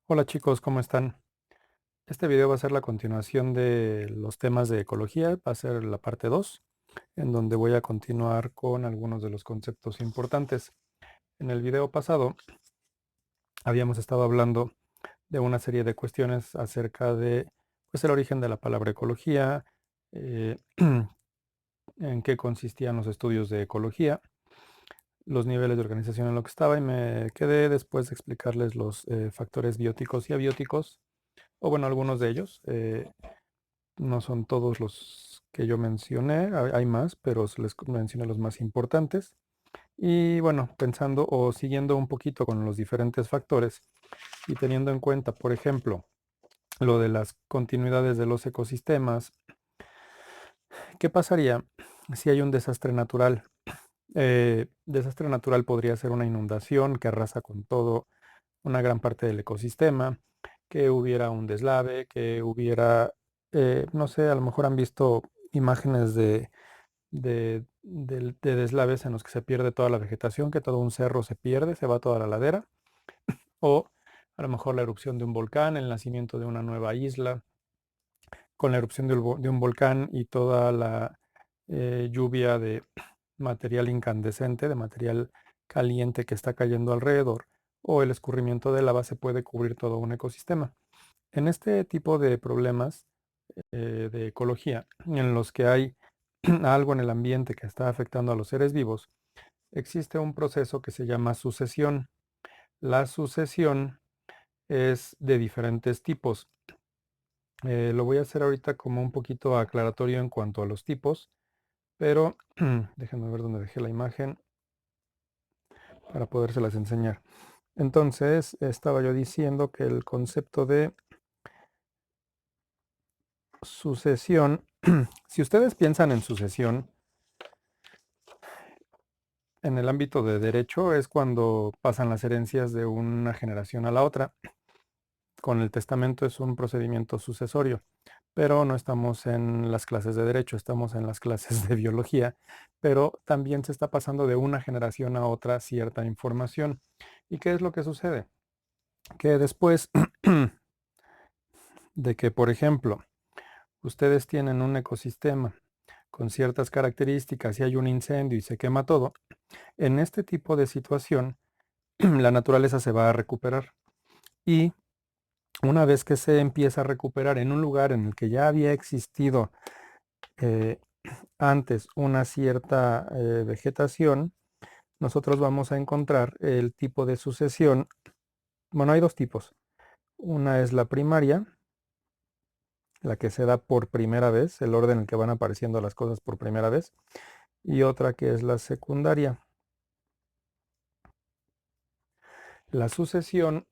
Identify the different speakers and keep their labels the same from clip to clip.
Speaker 1: Hola chicos, ¿cómo están? Este video va a ser la continuación de los temas de ecología, va a ser la parte 2, en donde voy a continuar con algunos de los conceptos importantes. En el video pasado habíamos estado hablando de una serie de cuestiones acerca de pues, el origen de la palabra ecología, eh, en qué consistían los estudios de ecología, los niveles de organización en lo que estaba, y me quedé después de explicarles los factores bióticos y abióticos, o bueno, algunos de ellos. No son todos los que yo mencioné, hay más, pero les mencioné los más importantes. Y bueno, pensando o siguiendo un poquito con los diferentes factores y teniendo en cuenta, por ejemplo, lo de las continuidades de los ecosistemas, ¿qué pasaría si hay un desastre natural? Desastre natural podría ser una inundación que arrasa con todo una gran parte del ecosistema, que hubiera un deslave, que hubiera, no sé, a lo mejor han visto imágenes de deslaves en los que se pierde toda la vegetación, que todo un cerro se pierde, se va toda la ladera, o a lo mejor la erupción de un volcán, el nacimiento de una nueva isla, con la erupción de un volcán y toda la lluvia de material incandescente, de material caliente que está cayendo alrededor, o el escurrimiento de lava se puede cubrir todo un ecosistema. En este tipo de problemas de ecología, en los que hay algo en el ambiente que está afectando a los seres vivos, existe un proceso que se llama sucesión. La sucesión es de diferentes tipos. Lo voy a hacer ahorita como un poquito aclaratorio en cuanto a los tipos, pero déjenme ver dónde dejé la imagen para podérselas enseñar. Entonces, estaba yo diciendo que el concepto de sucesión, si ustedes piensan en sucesión, en el ámbito de derecho es cuando pasan las herencias de una generación a la otra. Con el testamento es un procedimiento sucesorio, pero no estamos en las clases de derecho, estamos en las clases de biología, pero también se está pasando de una generación a otra cierta información. ¿Y qué es lo que sucede? Que después de que, por ejemplo, ustedes tienen un ecosistema con ciertas características y hay un incendio y se quema todo, en este tipo de situación la naturaleza se va a recuperar. Y una vez que se empieza a recuperar en un lugar en el que ya había existido eh, antes una cierta vegetación, nosotros vamos a encontrar el tipo de sucesión. Bueno, hay dos tipos. Una es la primaria, la que se da por primera vez, el orden en el que van apareciendo las cosas por primera vez, y otra que es la secundaria. La sucesión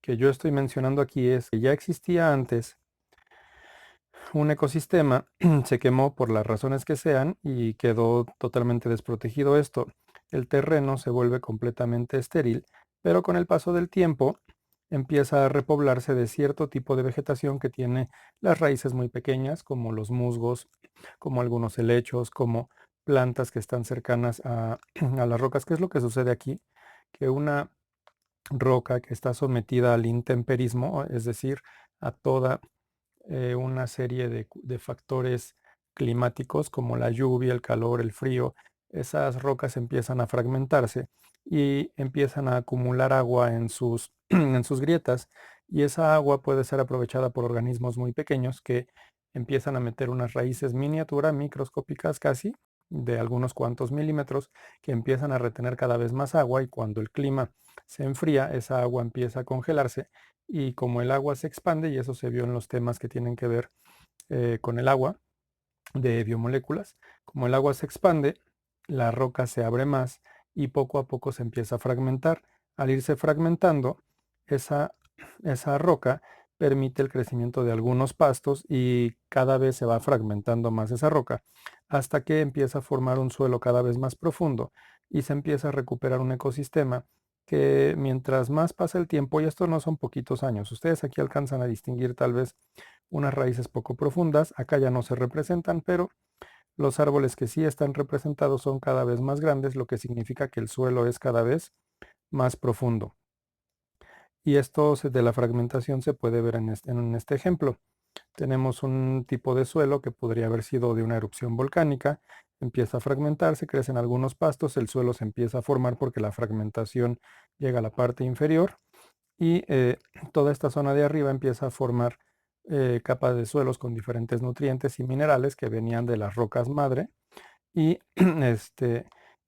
Speaker 1: que yo estoy mencionando aquí es que ya existía antes un ecosistema, se quemó por las razones que sean y quedó totalmente desprotegido esto. El terreno se vuelve completamente estéril, pero con el paso del tiempo empieza a repoblarse de cierto tipo de vegetación que tiene las raíces muy pequeñas, como los musgos, como algunos helechos, como plantas que están cercanas a las rocas. ¿Qué es lo que sucede aquí? Que una roca que está sometida al intemperismo, es decir, a toda una serie de factores climáticos como la lluvia, el calor, el frío, esas rocas empiezan a fragmentarse y empiezan a acumular agua en sus, en sus grietas, y esa agua puede ser aprovechada por organismos muy pequeños que empiezan a meter unas raíces miniatura, microscópicas casi, de algunos cuantos milímetros, que empiezan a retener cada vez más agua, y cuando el clima se enfría, esa agua empieza a congelarse, y como el agua se expande, y eso se vio en los temas que tienen que ver con el agua, de biomoléculas, como el agua se expande, la roca se abre más y poco a poco se empieza a fragmentar. Al irse fragmentando, esa, esa roca permite el crecimiento de algunos pastos, y cada vez se va fragmentando más esa roca hasta que empieza a formar un suelo cada vez más profundo y se empieza a recuperar un ecosistema que, mientras más pasa el tiempo, y estos no son poquitos años, ustedes aquí alcanzan a distinguir tal vez unas raíces poco profundas, acá ya no se representan, pero los árboles que sí están representados son cada vez más grandes, lo que significa que el suelo es cada vez más profundo. Y esto de la fragmentación se puede ver en este ejemplo. Tenemos un tipo de suelo que podría haber sido de una erupción volcánica, empieza a fragmentarse, crecen algunos pastos, el suelo se empieza a formar porque la fragmentación llega a la parte inferior y toda esta zona de arriba empieza a formar capas de suelos con diferentes nutrientes y minerales que venían de las rocas madre y,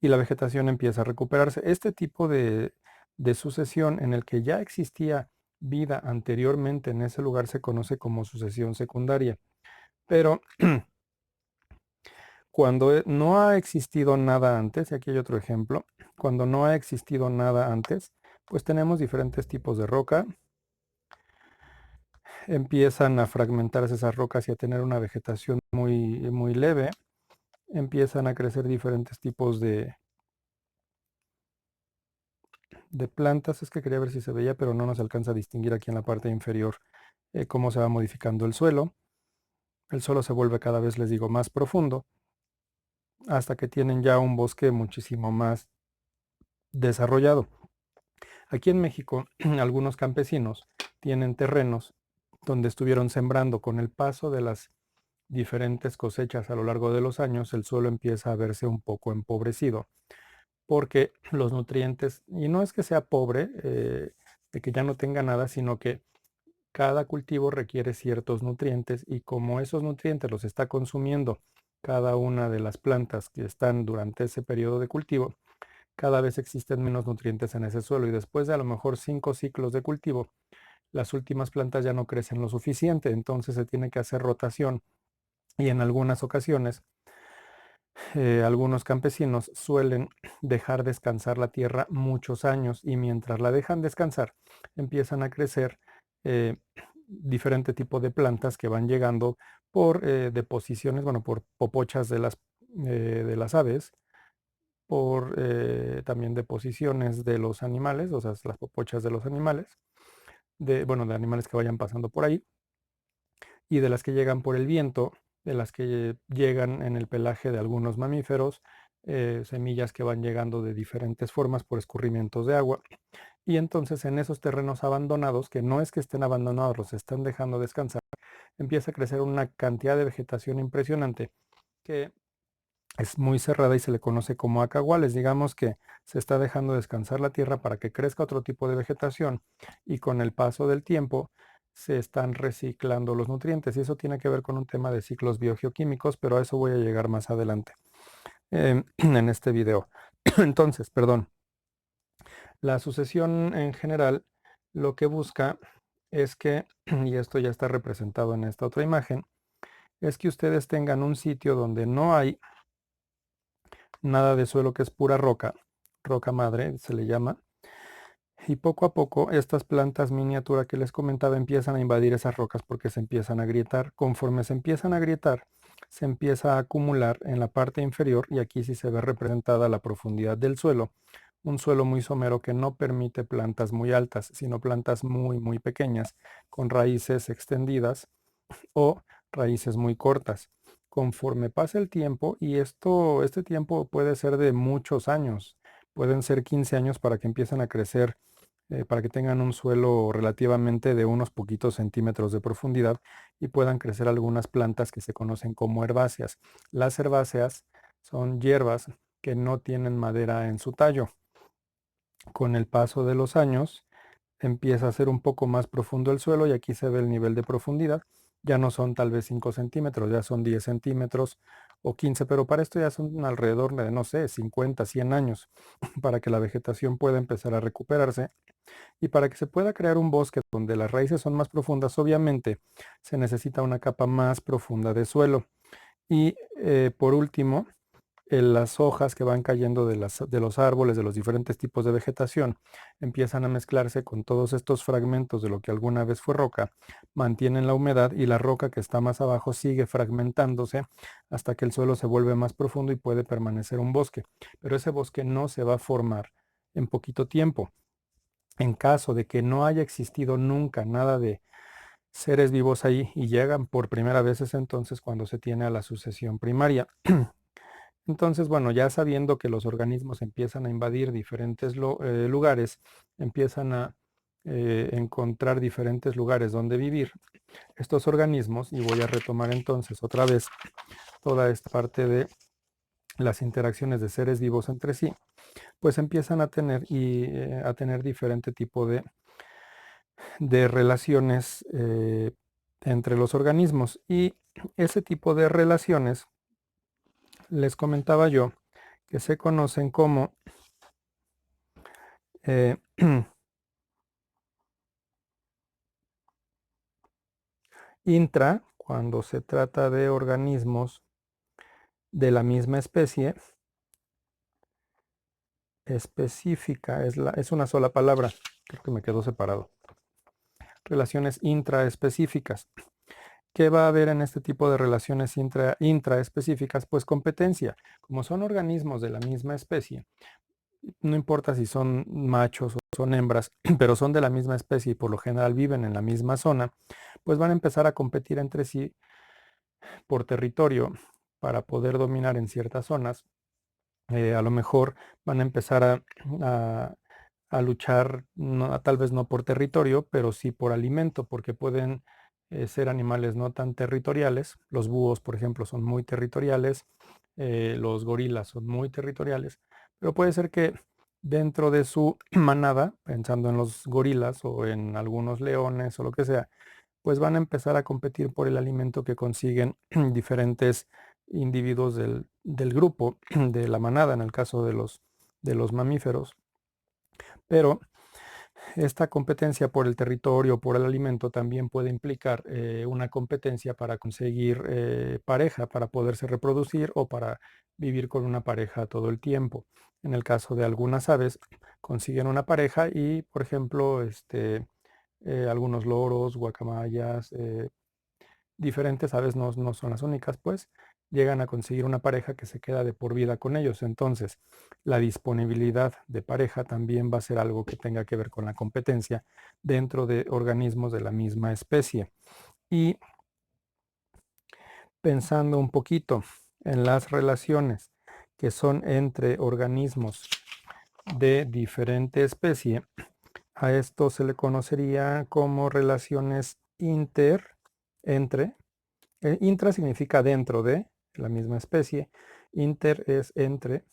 Speaker 1: y la vegetación empieza a recuperarse. Este tipo de sucesión en el que ya existía vida anteriormente en ese lugar se conoce como sucesión secundaria. Pero cuando no ha existido nada antes, y aquí hay otro ejemplo, cuando no ha existido nada antes, pues tenemos diferentes tipos de roca, empiezan a fragmentarse esas rocas y a tener una vegetación muy leve, empiezan a crecer diferentes tipos de plantas. Es que quería ver si se veía, pero no nos alcanza a distinguir aquí en la parte inferior cómo se va modificando el suelo. El suelo se vuelve cada vez, les digo, más profundo, hasta que tienen ya un bosque muchísimo más desarrollado. Aquí en México, algunos campesinos tienen terrenos donde estuvieron sembrando. Con el paso de las diferentes cosechas a lo largo de los años, el suelo empieza a verse un poco empobrecido, porque los nutrientes, y no es que sea pobre, de que ya no tenga nada, sino que cada cultivo requiere ciertos nutrientes y como esos nutrientes los está consumiendo cada una de las plantas que están durante ese periodo de cultivo, cada vez existen menos nutrientes en ese suelo y después de a lo mejor 5 ciclos de cultivo, las últimas plantas ya no crecen lo suficiente, entonces se tiene que hacer rotación y en algunas ocasiones algunos campesinos suelen dejar descansar la tierra muchos años y mientras la dejan descansar empiezan a crecer eh, diferente tipo de plantas que van llegando por deposiciones, bueno, por popochas de las aves, por también deposiciones de los animales, o sea, las popochas de los animales, bueno, de animales que vayan pasando por ahí, y de las que llegan por el viento, de las que llegan en el pelaje de algunos mamíferos, semillas que van llegando de diferentes formas por escurrimientos de agua. Y entonces en esos terrenos abandonados, que no es que estén abandonados, los están dejando descansar, empieza a crecer una cantidad de vegetación impresionante que es muy cerrada y se le conoce como acaguales. Digamos que se está dejando descansar la tierra para que crezca otro tipo de vegetación y con el paso del tiempo se están reciclando los nutrientes y eso tiene que ver con un tema de ciclos biogeoquímicos, pero a eso voy a llegar más adelante en este video. Entonces, perdón, la sucesión en general lo que busca es que, y esto ya está representado en esta otra imagen, es que ustedes tengan un sitio donde no hay nada de suelo, que es pura roca, roca madre se le llama, y poco a poco estas plantas miniatura que les comentaba empiezan a invadir esas rocas porque se empiezan a agrietar. Conforme se empiezan a agrietar, se empieza a acumular en la parte inferior y aquí sí se ve representada la profundidad del suelo, un suelo muy somero que no permite plantas muy altas, sino plantas muy pequeñas, con raíces extendidas o raíces muy cortas. Conforme pasa el tiempo, y este tiempo puede ser de muchos años, pueden ser 15 años para que empiecen a crecer, para que tengan un suelo relativamente de unos poquitos centímetros de profundidad y puedan crecer algunas plantas que se conocen como herbáceas. Las herbáceas son hierbas que no tienen madera en su tallo. Con el paso de los años, empieza a ser un poco más profundo el suelo y aquí se ve el nivel de profundidad. Ya no son tal vez 5 centímetros, ya son 10 centímetros o 15, pero para esto ya son alrededor de, no sé, 50, 100 años para que la vegetación pueda empezar a recuperarse y para que se pueda crear un bosque donde las raíces son más profundas, obviamente se necesita una capa más profunda de suelo. Y por último, las hojas que van cayendo de los árboles, de los diferentes tipos de vegetación, empiezan a mezclarse con todos estos fragmentos de lo que alguna vez fue roca, mantienen la humedad y la roca que está más abajo sigue fragmentándose hasta que el suelo se vuelve más profundo y puede permanecer un bosque. Pero ese bosque no se va a formar en poquito tiempo. En caso de que no haya existido nunca nada de seres vivos ahí y llegan por primera vez, es entonces cuando se tiene a la sucesión primaria. Entonces, bueno, ya sabiendo que los organismos empiezan a invadir diferentes lugares, empiezan a encontrar diferentes lugares donde vivir, estos organismos, y voy a retomar entonces otra vez toda esta parte de las interacciones de seres vivos entre sí, pues empiezan a tener a tener diferente tipo de relaciones entre los organismos. Y ese tipo de relaciones, les comentaba yo, que se conocen como eh, intra, cuando se trata de organismos de la misma especie. Específica, es una sola palabra, creo que me quedó separado. Relaciones intraespecíficas. ¿Qué va a haber en este tipo de relaciones intraespecíficas? Pues competencia. Como son organismos de la misma especie, no importa si son machos o son hembras, pero son de la misma especie y por lo general viven en la misma zona, pues van a empezar a competir entre sí por territorio para poder dominar en ciertas zonas. A lo mejor van a empezar a luchar, tal vez no por territorio, pero sí por alimento, porque pueden ser animales no tan territoriales. Los búhos, por ejemplo, son muy territoriales, los gorilas son muy territoriales, pero puede ser que dentro de su manada, pensando en los gorilas o en algunos leones o lo que sea, pues van a empezar a competir por el alimento que consiguen diferentes individuos del grupo, de la manada, en el caso de los mamíferos. Pero esta competencia por el territorio, por el alimento, también puede implicar una competencia para conseguir pareja, para poderse reproducir o para vivir con una pareja todo el tiempo. En el caso de algunas aves, consiguen una pareja y, por ejemplo, algunos loros, guacamayas, diferentes aves, no son las únicas, pues llegan a conseguir una pareja que se queda de por vida con ellos. Entonces, la disponibilidad de pareja también va a ser algo que tenga que ver con la competencia dentro de organismos de la misma especie. Y pensando un poquito en las relaciones que son entre organismos de diferente especie, a esto se le conocería como relaciones entre. Intra significa dentro de la misma especie. Inter es entre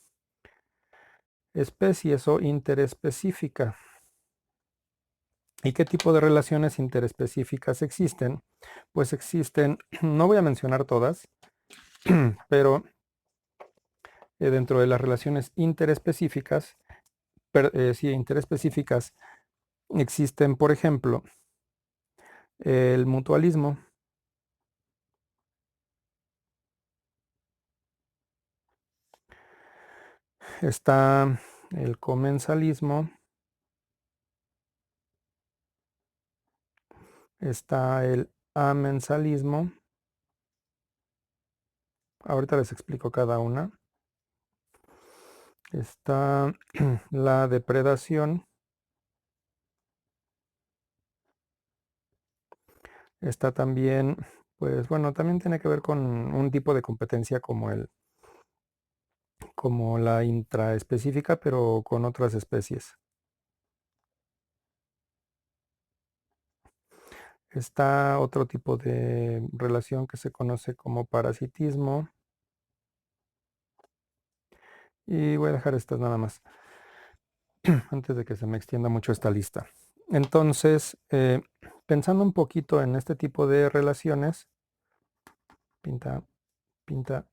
Speaker 1: especies o interespecífica. ¿Y qué tipo de relaciones interespecíficas existen? Pues existen, no voy a mencionar todas, pero dentro de las relaciones interespecíficas, sí, interespecíficas, existen, por ejemplo, el mutualismo, está el comensalismo, está el amensalismo. Ahorita les explico cada una. Está la depredación. Está también, pues bueno, también tiene que ver con un tipo de competencia como la intraespecífica, pero con otras especies. Está otro tipo de relación que se conoce como parasitismo. Y voy a dejar estas nada más, antes de que se me extienda mucho esta lista. Entonces, pensando un poquito en este tipo de relaciones, pinta, pinta.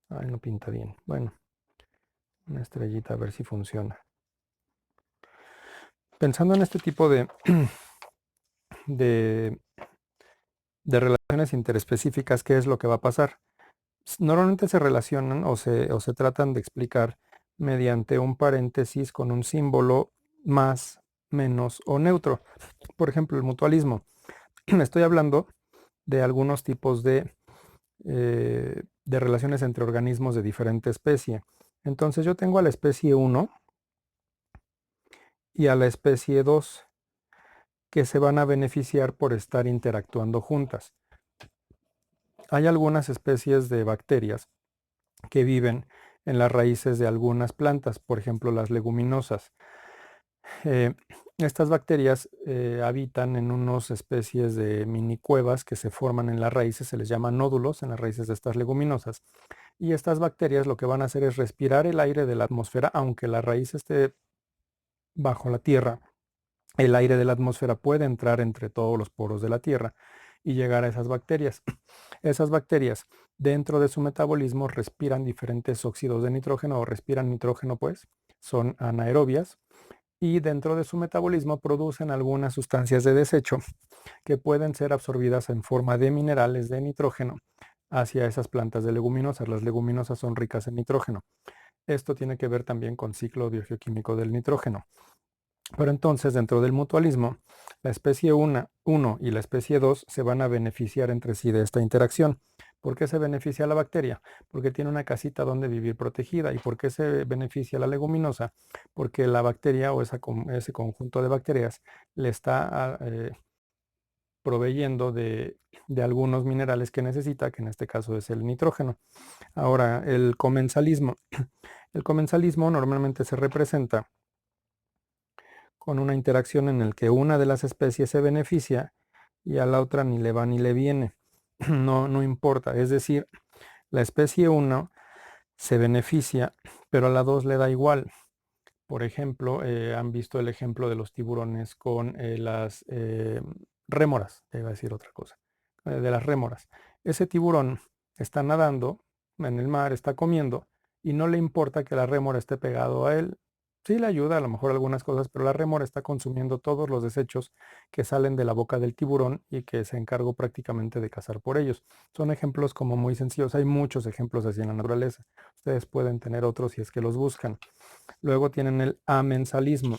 Speaker 1: Ay, no pinta bien. Bueno, una estrellita a ver si funciona. Pensando en este tipo de, de relaciones interespecíficas, ¿qué es lo que va a pasar? Normalmente se relacionan o se tratan de explicar mediante un paréntesis con un símbolo más, menos o neutro. Por ejemplo, el mutualismo. Estoy hablando de algunos tipos de relaciones entre organismos de diferente especie. Entonces yo tengo a la especie 1 y a la especie 2 que se van a beneficiar por estar interactuando juntas. Hay algunas especies de bacterias que viven en las raíces de algunas plantas, por ejemplo las leguminosas. Eh, Estas bacterias habitan en unas especies de mini cuevas que se forman en las raíces, se les llama nódulos en las raíces de estas leguminosas. Y estas bacterias lo que van a hacer es respirar el aire de la atmósfera, aunque la raíz esté bajo la tierra. El aire de la atmósfera puede entrar entre todos los poros de la tierra y llegar a esas bacterias. Esas bacterias, dentro de su metabolismo, respiran diferentes óxidos de nitrógeno o respiran nitrógeno, pues, son anaerobias y dentro de su metabolismo producen algunas sustancias de desecho que pueden ser absorbidas en forma de minerales de nitrógeno hacia esas plantas de leguminosas. Las leguminosas son ricas en nitrógeno. Esto tiene que ver también con ciclo biogeoquímico del nitrógeno. Pero entonces, dentro del mutualismo, la especie 1 y la especie 2 se van a beneficiar entre sí de esta interacción. ¿Por qué se beneficia la bacteria? Porque tiene una casita donde vivir protegida. ¿Y por qué se beneficia la leguminosa? Porque la bacteria o ese conjunto de bacterias le está proveyendo de algunos minerales que necesita, que en este caso es el nitrógeno. Ahora, el comensalismo. El comensalismo normalmente se representa con una interacción en la que una de las especies se beneficia y a la otra ni le va ni le viene. No importa. Es decir, la especie 1 se beneficia, pero a la 2 le da igual. Por ejemplo, han visto el ejemplo de los tiburones con las rémoras, te iba a decir otra cosa, de las rémoras. Ese tiburón está nadando en el mar, está comiendo y no le importa que la rémora esté pegado a él. Sí le ayuda a lo mejor algunas cosas, pero la rémora está consumiendo todos los desechos que salen de la boca del tiburón y que se encargó prácticamente de cazar por ellos. Son ejemplos como muy sencillos. Hay muchos ejemplos así en la naturaleza. Ustedes pueden tener otros si es que los buscan. Luego tienen el amensalismo.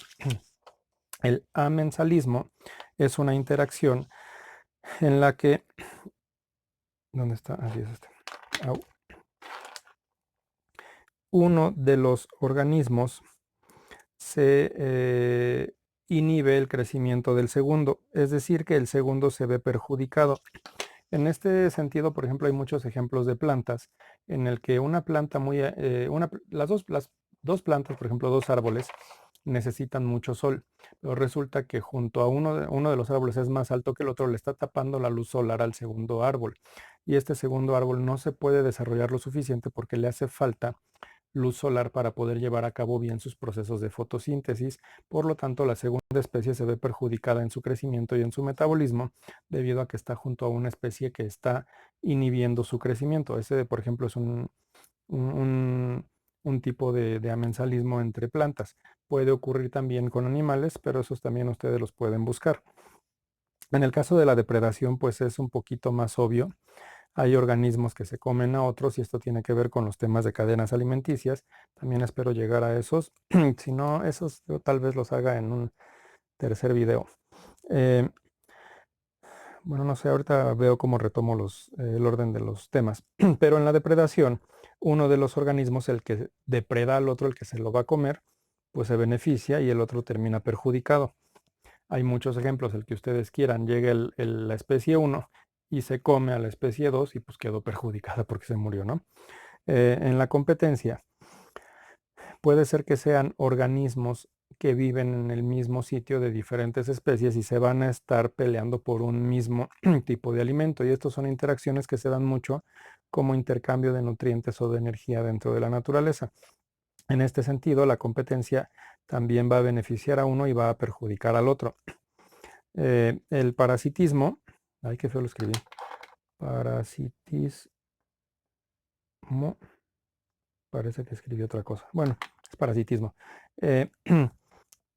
Speaker 1: El amensalismo es una interacción en la que... ¿Dónde está? Así es este. Uno de los organismos se inhibe el crecimiento del segundo, es decir, que el segundo se ve perjudicado. En este sentido, por ejemplo, hay muchos ejemplos de plantas en el que una planta las dos plantas, por ejemplo, dos árboles, necesitan mucho sol, pero resulta que junto a uno de los árboles es más alto que el otro, le está tapando la luz solar al segundo árbol. Y este segundo árbol no se puede desarrollar lo suficiente porque le hace falta luz solar para poder llevar a cabo bien sus procesos de fotosíntesis. Por lo tanto, la segunda especie se ve perjudicada en su crecimiento y en su metabolismo debido a que está junto a una especie que está inhibiendo su crecimiento. Ese, por ejemplo, es un tipo de amensalismo entre plantas. Puede ocurrir también con animales, pero esos también ustedes los pueden buscar. En el caso de la depredación, pues es un poquito más obvio. Hay organismos que se comen a otros y esto tiene que ver con los temas de cadenas alimenticias. También espero llegar a esos. Si no, esos yo tal vez los haga en un tercer video. Eh, bueno, no sé, ahorita veo cómo retomo el orden de los temas. Pero en la depredación, uno de los organismos, el que depreda al otro, el que se lo va a comer, pues se beneficia y el otro termina perjudicado. Hay muchos ejemplos, el que ustedes quieran. Llega la especie 1 y se come a la especie 2 y pues quedó perjudicada porque se murió, ¿no? En la competencia, puede ser que sean organismos que viven en el mismo sitio de diferentes especies y se van a estar peleando por un mismo tipo de alimento. Y estos son interacciones que se dan mucho como intercambio de nutrientes o de energía dentro de la naturaleza. En este sentido, la competencia también va a beneficiar a uno y va a perjudicar al otro. El parasitismo, ay, qué feo lo escribí. Parasitismo, parece que escribí otra cosa. Bueno, es parasitismo. Eh,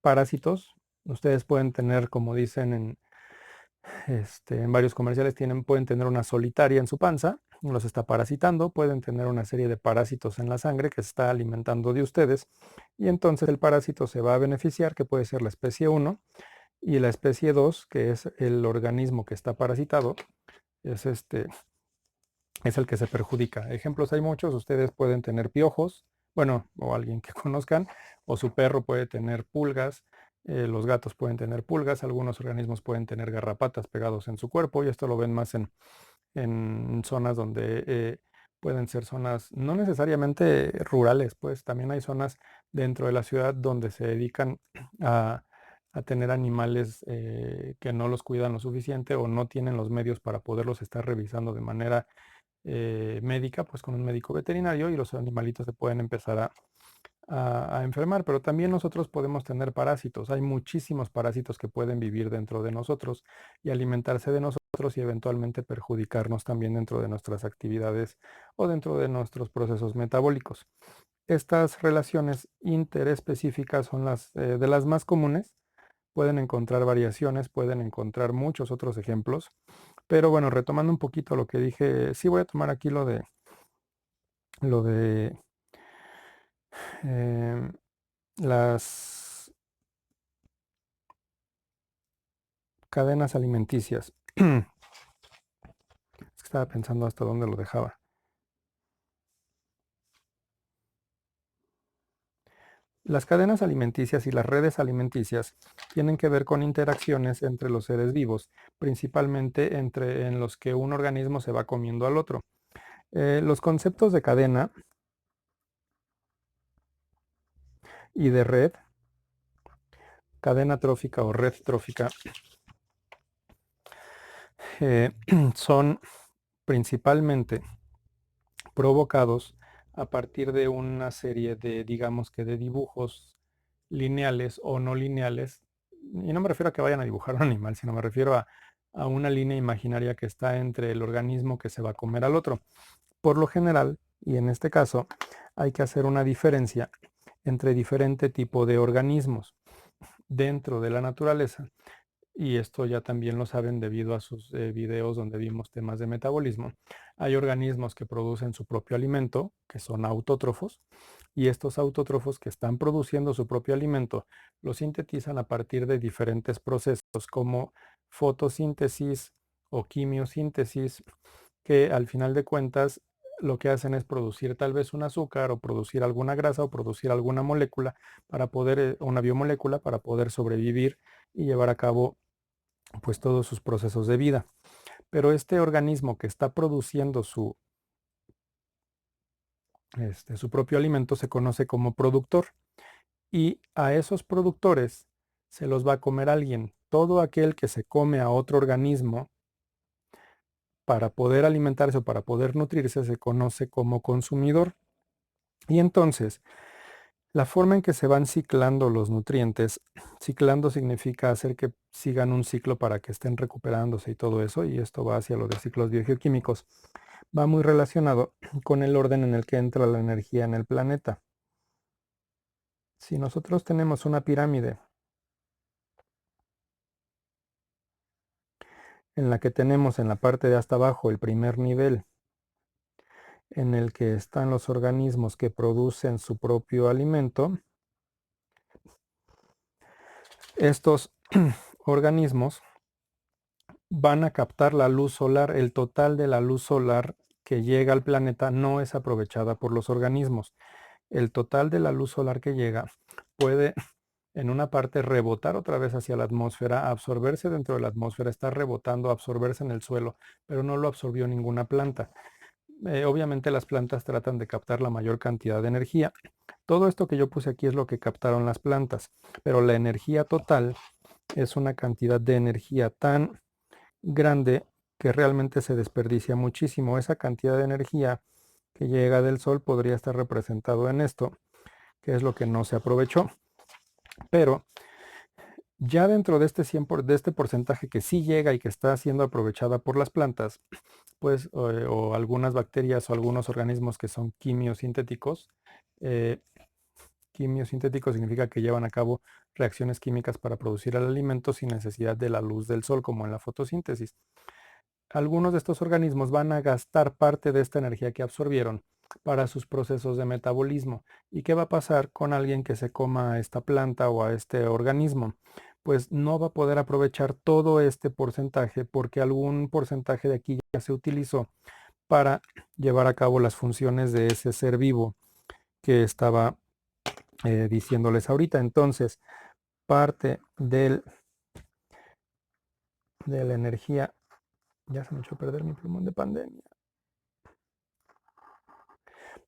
Speaker 1: Parásitos, ustedes pueden tener, como dicen en varios comerciales, pueden tener una solitaria en su panza, los está parasitando, pueden tener una serie de parásitos en la sangre que se está alimentando de ustedes, y entonces el parásito se va a beneficiar, que puede ser la especie 1, y la especie 2, que es el organismo que está parasitado, es es el que se perjudica. Ejemplos hay muchos, ustedes pueden tener piojos, bueno, o alguien que conozcan, o su perro puede tener pulgas, los gatos pueden tener pulgas, algunos organismos pueden tener garrapatas pegados en su cuerpo, y esto lo ven más en zonas donde pueden ser zonas no necesariamente rurales, pues también hay zonas dentro de la ciudad donde se dedican a, a tener animales que no los cuidan lo suficiente o no tienen los medios para poderlos estar revisando de manera médica, pues con un médico veterinario, y los animalitos se pueden empezar a enfermar. Pero también nosotros podemos tener parásitos. Hay muchísimos parásitos que pueden vivir dentro de nosotros y alimentarse de nosotros y eventualmente perjudicarnos también dentro de nuestras actividades o dentro de nuestros procesos metabólicos. Estas relaciones interespecíficas son las de las más comunes. Pueden encontrar variaciones, pueden encontrar muchos otros ejemplos. Pero bueno, retomando un poquito lo que dije, sí voy a tomar aquí lo de em, las cadenas alimenticias. Es que estaba pensando hasta dónde lo dejaba. Las cadenas alimenticias y las redes alimenticias tienen que ver con interacciones entre los seres vivos, principalmente entre en los que un organismo se va comiendo al otro. Los conceptos de cadena y de red, cadena trófica o red trófica, eh, son principalmente provocados a partir de una serie de, digamos que de dibujos lineales o no lineales. Y no me refiero a que vayan a dibujar un animal, sino me refiero a una línea imaginaria que está entre el organismo que se va a comer al otro. Por lo general, y en este caso, hay que hacer una diferencia entre diferente tipo de organismos dentro de la naturaleza. Y esto ya también lo saben debido a sus videos donde vimos temas de metabolismo. Hay organismos que producen su propio alimento, que son autótrofos, y estos autótrofos que están produciendo su propio alimento lo sintetizan a partir de diferentes procesos como fotosíntesis o quimiosíntesis, que al final de cuentas lo que hacen es producir tal vez un azúcar o producir alguna grasa o producir alguna molécula para poder, una biomolécula para poder sobrevivir y llevar a cabo pues todos sus procesos de vida. Pero este organismo que está produciendo su propio alimento se conoce como productor, y a esos productores se los va a comer alguien. Todo aquel que se come a otro organismo para poder alimentarse o para poder nutrirse se conoce como consumidor. Y entonces, la forma en que se van ciclando los nutrientes, ciclando significa hacer que sigan un ciclo para que estén recuperándose y todo eso, y esto va hacia lo de ciclos biogeoquímicos, va muy relacionado con el orden en el que entra la energía en el planeta. Si nosotros tenemos una pirámide en la que tenemos en la parte de hasta abajo el primer nivel, en el que están los organismos que producen su propio alimento, estos organismos van a captar la luz solar. El total de la luz solar que llega al planeta no es aprovechada por los organismos. El total de la luz solar que llega puede en una parte rebotar otra vez hacia la atmósfera, absorberse dentro de la atmósfera, estar rebotando, absorberse en el suelo, pero no lo absorbió ninguna planta. Obviamente las plantas tratan de captar la mayor cantidad de energía. Todo esto que yo puse aquí es lo que captaron las plantas, pero la energía total es una cantidad de energía tan grande que realmente se desperdicia muchísimo. Esa cantidad de energía que llega del sol podría estar representado en esto, que es lo que no se aprovechó. Pero ya dentro de este, de este porcentaje que sí llega y que está siendo aprovechada por las plantas, pues, o algunas bacterias o algunos organismos que son quimiosintéticos. eh, Quimiosintético significa que llevan a cabo reacciones químicas para producir el alimento sin necesidad de la luz del sol, como en la fotosíntesis. Algunos de estos organismos van a gastar parte de esta energía que absorbieron para sus procesos de metabolismo. ¿Y qué va a pasar con alguien que se coma a esta planta o a este organismo? Pues no va a poder aprovechar todo este porcentaje porque algún porcentaje de aquí ya se utilizó para llevar a cabo las funciones de ese ser vivo que estaba diciéndoles ahorita. Entonces, parte de la energía, ya se me echó a perder mi plumón de pandemia.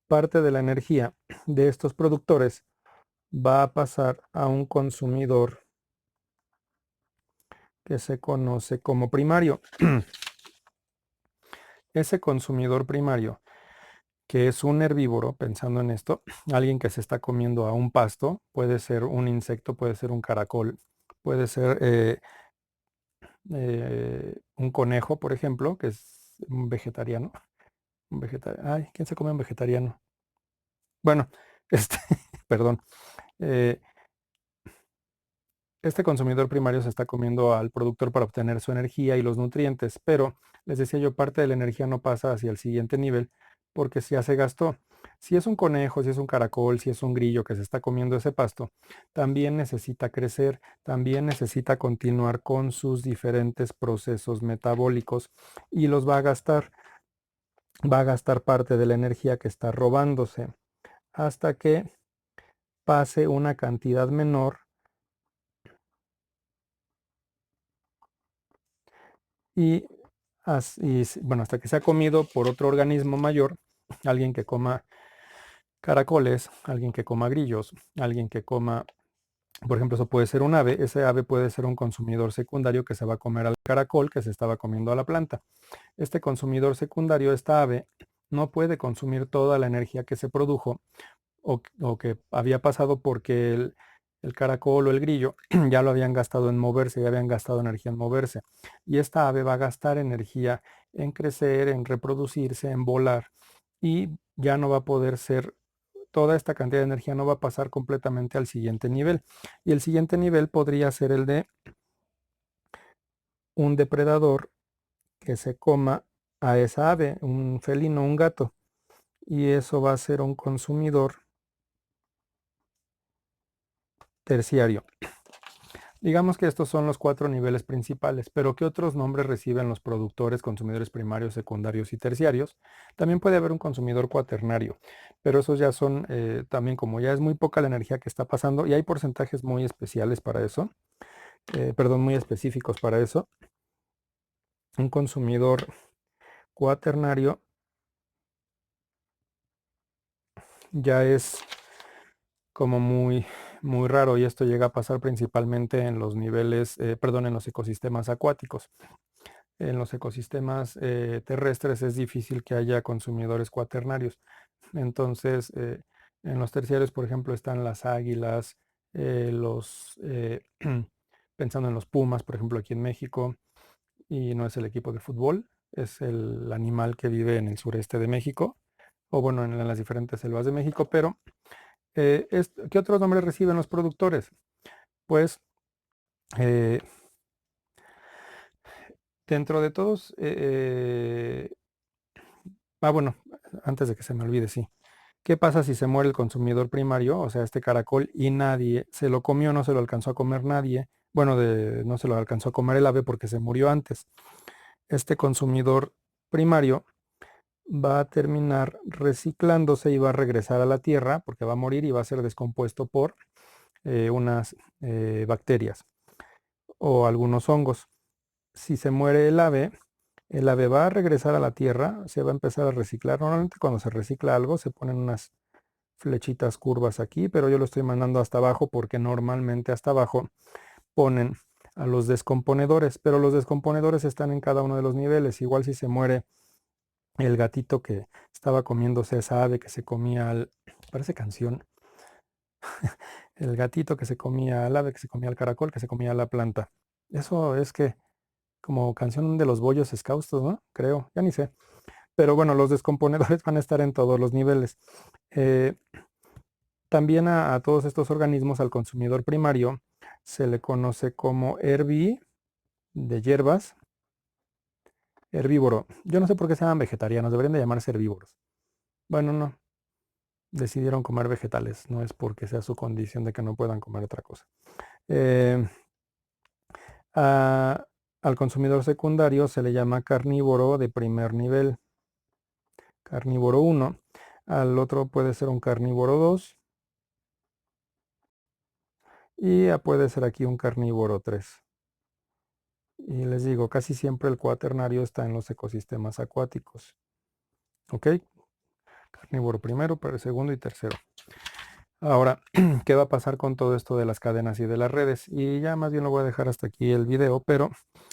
Speaker 1: parte de la energía de estos productores va a pasar a un consumidor que se conoce como primario. Ese consumidor primario, que es un herbívoro, pensando en esto, alguien que se está comiendo a un pasto, puede ser un insecto, puede ser un caracol, puede ser un conejo, por ejemplo, que es un vegetariano. Ay, ¿quién se come un vegetariano? Bueno, este, perdón. eh, Este consumidor primario se está comiendo al productor para obtener su energía y los nutrientes, pero les decía yo, parte de la energía no pasa hacia el siguiente nivel porque ya se gastó. Si es un conejo, si es un caracol, si es un grillo que se está comiendo ese pasto, también necesita crecer, también necesita continuar con sus diferentes procesos metabólicos y los va a gastar parte de la energía que está robándose hasta que pase una cantidad menor y, bueno, hasta que sea comido por otro organismo mayor, alguien que coma caracoles, alguien que coma grillos, alguien que coma, por ejemplo, eso puede ser un ave, ese ave puede ser un consumidor secundario que se va a comer al caracol que se estaba comiendo a la planta. Este consumidor secundario, esta ave, no puede consumir toda la energía que se produjo o que había pasado porque el caracol o el grillo ya lo habían gastado en moverse, ya habían gastado energía en moverse. Y esta ave va a gastar energía en crecer, en reproducirse, en volar y ya no va a poder ser, toda esta cantidad de energía no va a pasar completamente al siguiente nivel. Y el siguiente nivel podría ser el de un depredador que se coma a esa ave, un felino, un gato. Y eso va a ser un consumidor terciario. Digamos que estos son los 4 niveles principales, pero ¿qué otros nombres reciben los productores, consumidores primarios, secundarios y terciarios? También puede haber un consumidor cuaternario, pero esos ya son también, como ya es muy poca la energía que está pasando y hay porcentajes muy especiales para eso, perdón, muy específicos para eso. Un consumidor cuaternario ya es como muy raro y esto llega a pasar principalmente en los niveles, perdón, en los ecosistemas acuáticos. En los ecosistemas terrestres es difícil que haya consumidores cuaternarios. Entonces, en los terciarios, por ejemplo, están las águilas, pensando en los pumas, por ejemplo, aquí en México, y no es el equipo de fútbol, es el animal que vive en el sureste de México, o bueno, en las diferentes selvas de México, pero ¿qué otros nombres reciben los productores? Pues eh, dentro de todos, bueno, antes de que se me olvide, sí. ¿Qué pasa si se muere el consumidor primario, o sea, este caracol, y nadie se lo comió, no se lo alcanzó a comer nadie? Bueno, no se lo alcanzó a comer el ave porque se murió antes. Este consumidor primario va a terminar reciclándose y va a regresar a la tierra porque va a morir y va a ser descompuesto por unas bacterias o algunos hongos. Si se muere el ave va a regresar a la tierra, se va a empezar a reciclar. Normalmente cuando se recicla algo se ponen unas flechitas curvas aquí, pero yo lo estoy mandando hasta abajo porque normalmente hasta abajo ponen a los descomponedores, pero los descomponedores están en cada uno de los niveles. Igual si se muere el gatito que estaba comiéndose esa ave que se comía parece canción, el gatito que se comía al ave, que se comía al caracol, que se comía la planta. Eso es que como canción de los bollos escaustos, ¿no? Creo, ya ni sé. Pero bueno, los descomponedores van a estar en todos los niveles. Eh, También a todos estos organismos, al consumidor primario, se le conoce como de hierbas, herbívoro. Yo no sé por qué se llaman vegetarianos, deberían de llamarse herbívoros. Bueno, no, decidieron comer vegetales, no es porque sea su condición de que no puedan comer otra cosa. Eh, Al consumidor secundario se le llama carnívoro de primer nivel, carnívoro 1. Al otro puede ser un carnívoro 2 y puede ser aquí un carnívoro 3. Y les digo, casi siempre el cuaternario está en los ecosistemas acuáticos. ¿Ok? Carnívoro primero, pero segundo y tercero. Ahora, ¿qué va a pasar con todo esto de las cadenas y de las redes? Y ya más bien lo voy a dejar hasta aquí el video, pero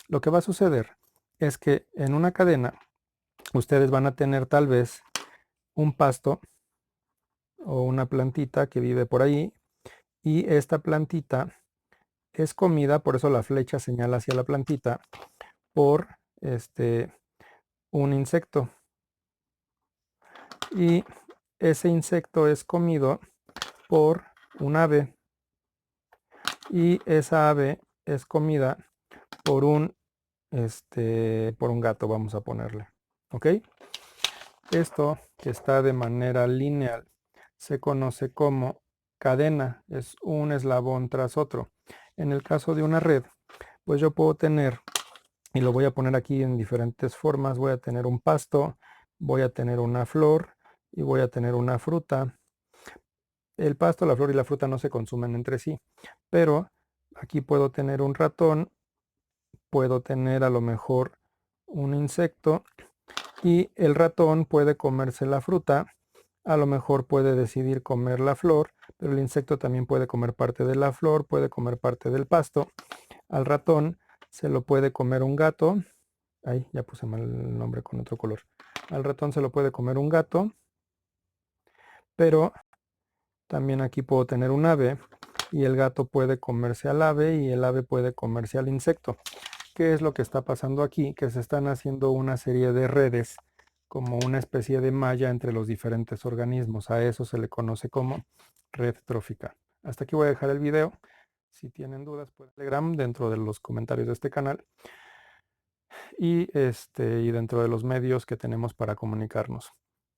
Speaker 1: lo que va a suceder es que en una cadena ustedes van a tener tal vez un pasto o una plantita que vive por ahí, y esta plantita es comida, por eso la flecha señala hacia la plantita, por un insecto. Y ese insecto es comido por un ave, y esa ave es comida por por un gato, vamos a ponerle. ¿Ok? Esto que está de manera lineal se conoce como cadena, es un eslabón tras otro. En el caso de una red, pues yo puedo tener, y lo voy a poner aquí en diferentes formas, voy a tener un pasto, voy a tener una flor y voy a tener una fruta. El pasto, la flor y la fruta no se consumen entre sí, pero aquí puedo tener un ratón, puedo tener a lo mejor un insecto, y el ratón puede comerse la fruta, a lo mejor puede decidir comer la flor, pero el insecto también puede comer parte de la flor, puede comer parte del pasto. Al ratón se lo puede comer un gato. Ay, ya puse mal el nombre con otro color. Al ratón se lo puede comer un gato, pero también aquí puedo tener un ave, y el gato puede comerse al ave y el ave puede comerse al insecto. ¿Qué es lo que está pasando aquí? Que se están haciendo una serie de redes, como una especie de malla entre los diferentes organismos. A eso se le conoce como red trófica. Hasta aquí voy a dejar el video. Si tienen dudas, pueden Telegram dentro de los comentarios de este canal, y dentro de los medios que tenemos para comunicarnos.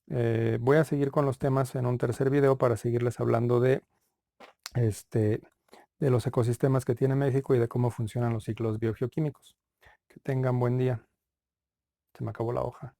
Speaker 1: Voy a seguir con los temas en un tercer video para seguirles hablando este, de los ecosistemas que tiene México y de cómo funcionan los ciclos biogeoquímicos. Que tengan buen día. Se me acabó la hoja.